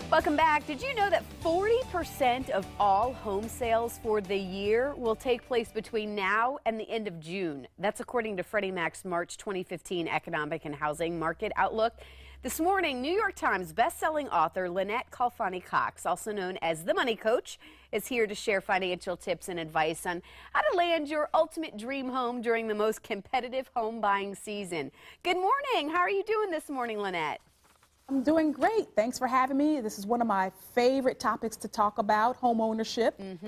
Welcome back. Did you know that 40% of all home sales for the year will take place between now and the end of June? That's according to Freddie Mac's March 2015 Economic and Housing Market Outlook. This morning, New York Times bestselling author Lynnette Khalfani-Cox, also known as the Money Coach, is here to share financial tips and advice on how to land your ultimate dream home during the most competitive home buying season. Good morning. How are you doing this morning, Lynnette? I'm doing great. Thanks for having me. This is one of my favorite topics to talk about, home ownership, and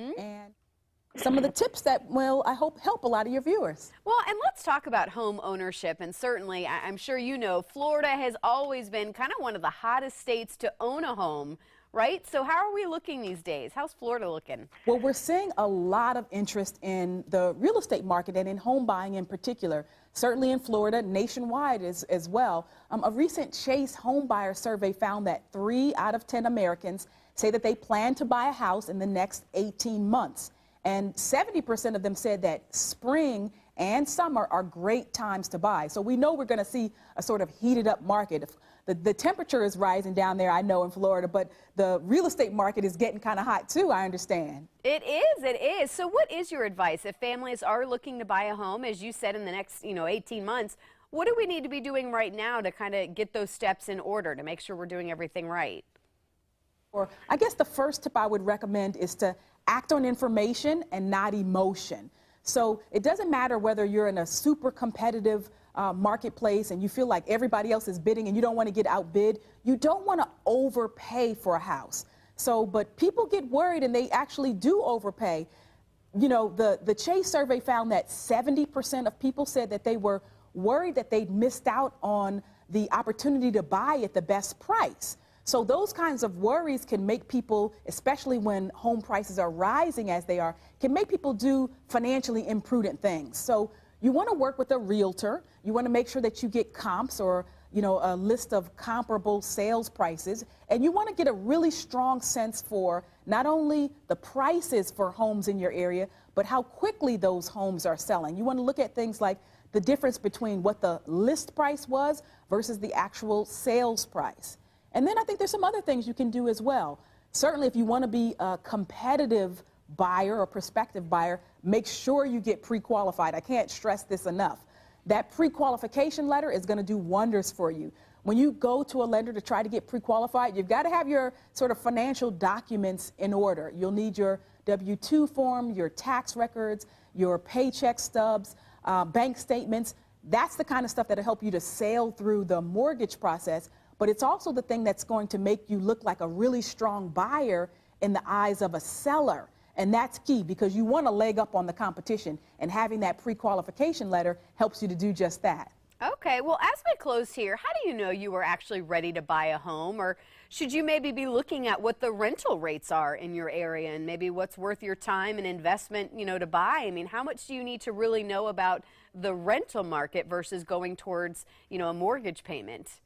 some of the tips that will, I hope, help a lot of your viewers. Well, and let's talk about home ownership. And certainly, I'm sure you know, Florida has always been kind of one of the hottest states to own a home, right? So how are we looking these days? How's Florida looking? Well, we're seeing a lot of interest in the real estate market and in home buying in particular. Certainly in Florida, nationwide as well. A recent Chase home buyer survey found that 3 out of 10 Americans say that they plan to buy a house in the next 18 months. And 70% of them said that spring and summer are great times to buy. So we know we're going to see a sort of heated up market. The temperature is rising down there, I know, in Florida, but the real estate market is getting kind of hot too, I understand. It is. So what is your advice if families are looking to buy a home, as you said, in the next, 18 months? What do we need to be doing right now to kind of get those steps in order to make sure we're doing everything right? Or I guess the first tip I would recommend is to act on information and not emotion. So it doesn't matter whether you're in a super competitive marketplace and you feel like everybody else is bidding and you don't want to get outbid. You don't want to overpay for a house. So, but people get worried and they actually do overpay. You know, the Chase survey found that 70% of people said that they were worried that they'd missed out on the opportunity to buy at the best price. So those kinds of worries can make people, especially when home prices are rising as they are, can make people do financially imprudent things. So you want to work with a realtor. You want to make sure that you get comps or, a list of comparable sales prices. And you want to get a really strong sense for not only the prices for homes in your area, but how quickly those homes are selling. You want to look at things like the difference between what the list price was versus the actual sales price. And then I think there's some other things you can do as well. Certainly, if you want to be a competitive buyer or prospective buyer, make sure you get pre-qualified. I can't stress this enough. That pre-qualification letter is going to do wonders for you. When you go to a lender to try to get pre-qualified, you've got to have your sort of financial documents in order. You'll need your W-2 form, your tax records, your paycheck stubs, bank statements. That's the kind of stuff that'll help you to sail through the mortgage process. But it's also the thing that's going to make you look like a really strong buyer in the eyes of a seller. And that's key because you want to leg up on the competition, and having that pre-qualification letter helps you to do just that. Okay, well, as we close here, how do you know you are actually ready to buy a home? Or should you maybe be looking at what the rental rates are in your area and maybe what's worth your time and investment, to buy? I mean, how much do you need to really know about the rental market versus going towards, a mortgage payment?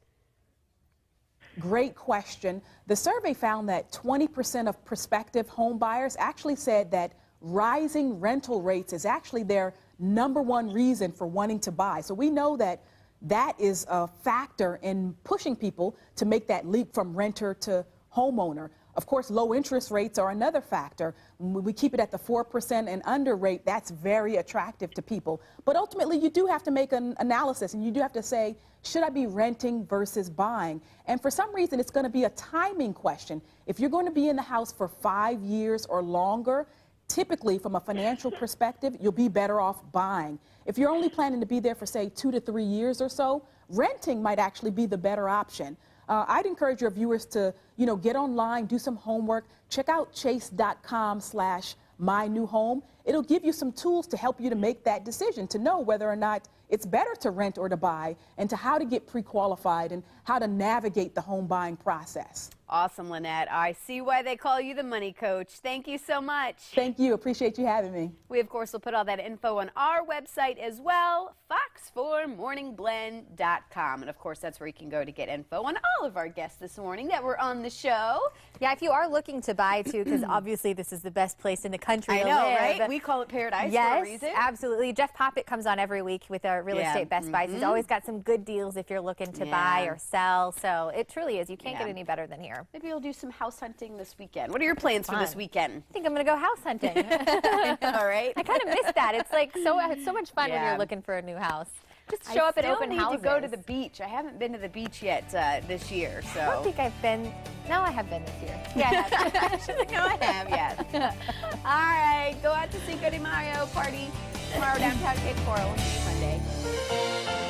Great question. The survey found that 20% of prospective home buyers actually said that rising rental rates is actually their #1 reason for wanting to buy. So we know that that is a factor in pushing people to make that leap from renter to homeowner. Of course, low interest rates are another factor. When we keep it at the 4% and under rate, that's very attractive to people. But ultimately, you do have to make an analysis, and you do have to say, should I be renting versus buying? And for some reason, it's going to be a timing question. If you're going to be in the house for 5 years or longer, typically, from a financial perspective, you'll be better off buying. If you're only planning to be there for, say, 2 to 3 years or so, renting might actually be the better option. I'd encourage your viewers to, get online, do some homework, check out chase.com/mynewhome. It'll give you some tools to help you to make that decision, to know whether or not it's better to rent or to buy, and to how to get pre-qualified and how to navigate the home buying process. Awesome, Lynnette. I see why they call you the Money Coach. Thank you so much. Thank you. Appreciate you having me. We, of course, will put all that info on our website as well, fox4morningblend.com. And, of course, that's where you can go to get info on all of our guests this morning that were on the show. Yeah, if you are looking to buy too, because obviously this is the best place in the country I to know, live. right? We call it paradise for a Yes, reason. absolutely. Jeff Poppett comes on every week with our real estate Best Buys. He's always got some good deals if you're looking to buy or sell. So it truly is. You can't get any better than here. Maybe we'll do some house hunting this weekend. What are your plans for this weekend? I think I'm going to go house hunting. All right. I kind of miss that. It's like it's so much fun when you're looking for a new house. Just show up at open houses. I still need to go to the beach. I haven't been to the beach yet this year, so. I don't think I've been. No, I have been this year. Yeah, I have. She's like, no, I have yet. All right, go out to Cinco de Mayo party tomorrow downtown Cape Coral. We'll see you Monday.